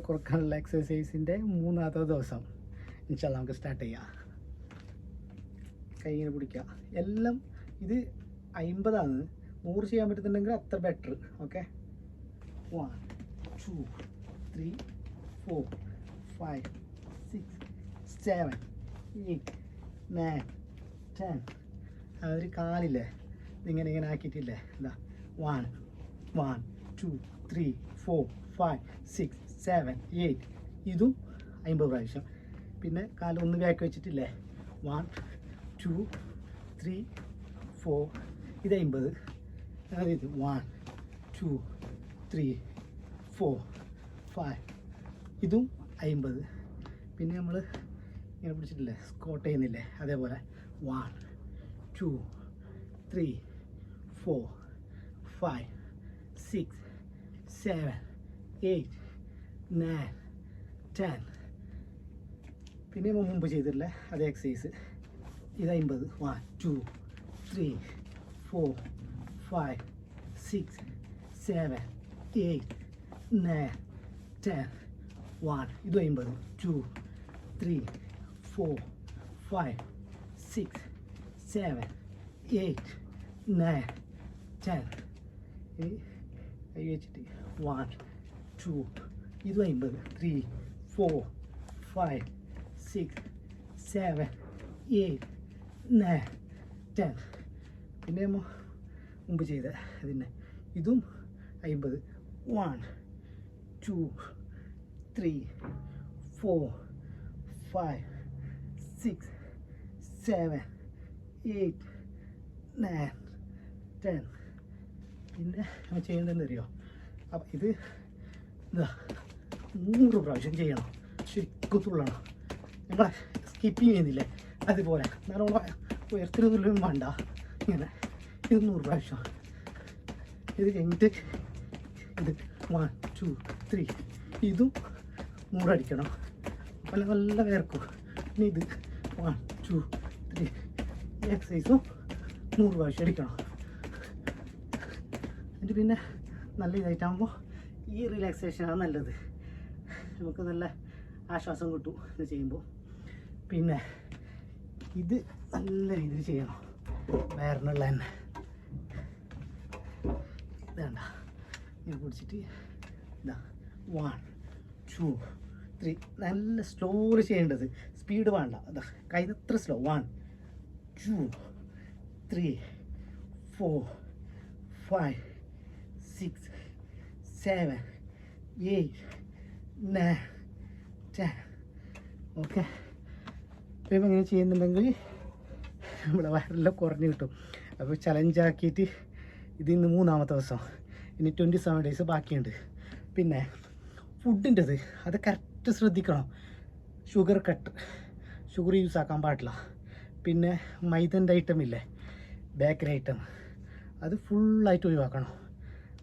കുറക്കാനുള്ള എക്സസൈസിൻ്റെ 3ാമത്തെ ദിവസം ഇൻഷാല്ലാ നമുക്ക് സ്റ്റാർട്ട് ചെയ്യാം. കൈ ഇങ്ങനെ പിടിക്കുക. എല്ലാം ഇത് 50 100 ചെയ്യാൻ പറ്റുന്നുണ്ടെങ്കിൽ അത്ര ബെറ്റർ. ഓക്കെ, 1 2 3 4 5 6 7 8 9 10. ഒരു കാലില്ലേ ഇങ്ങനെ ഇങ്ങനെ ആക്കിയിട്ടില്ലേ, ഇതാ 1 1 2 3 4 5 6 7 8. ഇതും 50 പ്രാവശ്യം. പിന്നെ കാലൊന്ന് ബാക്ക് വെച്ചിട്ടില്ലേ, 1 2 3 4. ഇത് 50. ഇത് 1 2 3 4 5. ഇതും 50. പിന്നെ നമ്മൾ ഇങ്ങനെ പിടിച്ചിട്ടില്ലേ, സ്ക്വാട്ട് ചെയ്യുന്നില്ലേ, അതേപോലെ 1 2 3 4 5 6 7 8 9 10. പിന്നെ മുമ്പ് ചെയ്തിട്ടില്ലേ അതേ എക്സസൈസ്. ഇത് 50. 1 2 3 4 5 6 7 8 9 10. 1. ഇത് 50. 2 3 4 5 6 7 8 9 10. ഇനി കൈ വെച്ചിട്ട് 1 2. ഇത് 50. 3 4 5 6 7 8 9 10. പിന്നെ മുമ്പ് ചെയ്ത ഇതിൻ്റെ ഇതും 50. 1 2 3 4 5 6 7 8 9 10. പിന്നെ നമ്മൾ ചെയ്യേണ്ടതെന്ന് അറിയോ, അപ്പം ഇത് ഇതാ 100 പ്രാവശ്യം ചെയ്യണം. ശരിക്കും തുള്ളണം. നമ്മളെ സ്കിപ്പിങ് ചെയ്യുന്നില്ലേ അതുപോലെ നല്ലോണം ഉയർത്തിനൊന്നും വേണ്ട. ഇങ്ങനെ ഇത് 100 പ്രാവശ്യം. ഇത് കഴിഞ്ഞിട്ട് ഇത് 1 2 3. ഇതും 100 അടിക്കണം. അപ്പോൾ നല്ല വേർക്കും. ഇനി ഇത് 1 2 3. ഈ എക്സസൈസും 100 പ്രാവശ്യം അടിക്കണം. എന്നിട്ട് പിന്നെ നല്ല ഇതായിട്ടാകുമ്പോൾ ഈ റിലാക്സേഷനാണ് നല്ലത്. നമുക്ക് നല്ല ആശ്വാസം കിട്ടും ഇത് ചെയ്യുമ്പോൾ. പിന്നെ ഇത് നല്ല രീതിയിൽ ചെയ്യണം. വയറിനുള്ള തന്നെ ഇതേണ്ട ഇങ്ങനെ പിടിച്ചിട്ട് ഇതാ 1 2 3. നല്ല സ്ലോയിൽ ചെയ്യേണ്ടത്, സ്പീഡ് വേണ്ട. അതാ കൈത്ര സ്ലോ. 1 2 3 4 5 6 7 8 9 10. ഓക്കെ, ഇപ്പം ഇങ്ങനെ ചെയ്യുന്നുണ്ടെങ്കിൽ നമ്മുടെ വയറെല്ലാം കുറഞ്ഞ് കിട്ടും. അപ്പോൾ ചലഞ്ചാക്കിയിട്ട് ഇതിന്ന് 3ാമത്തെ ദിവസം. ഇനി 27 ഡേയ്സ് ബാക്കിയുണ്ട്. പിന്നെ ഫുഡിൻ്റെത് അത് കറക്റ്റ് ശ്രദ്ധിക്കണം. ഷുഗർ കട്ട്, ഷുഗർ യൂസ് ആക്കാൻ പാടില്ല. പിന്നെ മൈദൻ്റെ ഐറ്റം ഇല്ലേ, ബേക്കറി ഐറ്റം, അത് ഫുള്ളായിട്ട് ഒഴിവാക്കണം.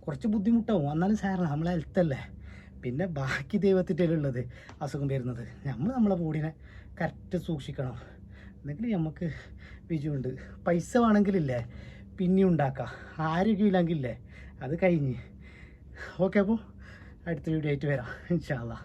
കുറച്ച് ബുദ്ധിമുട്ടാവും, എന്നാലും സാറിന് നമ്മളെ ഹെൽത്തല്ലേ. പിന്നെ ബാക്കി ദൈവത്തിൻ്റെ ഉള്ളത് അസുഖം വരുന്നത്. നമ്മളെ ബോഡീനെ കറക്റ്റ് സൂക്ഷിക്കണം. എന്നെങ്കിൽ നമുക്ക് വിജയമുണ്ട്. പൈസ വേണമെങ്കിലില്ലേ പിന്നെയും ഉണ്ടാക്കാം. ആരോഗ്യമില്ലെങ്കിലേ അത് കഴിഞ്ഞ്. ഓക്കെ, അപ്പോൾ അടുത്ത വീഡിയോ ആയിട്ട് വരാം ഇൻഷാ അല്ലാഹ്.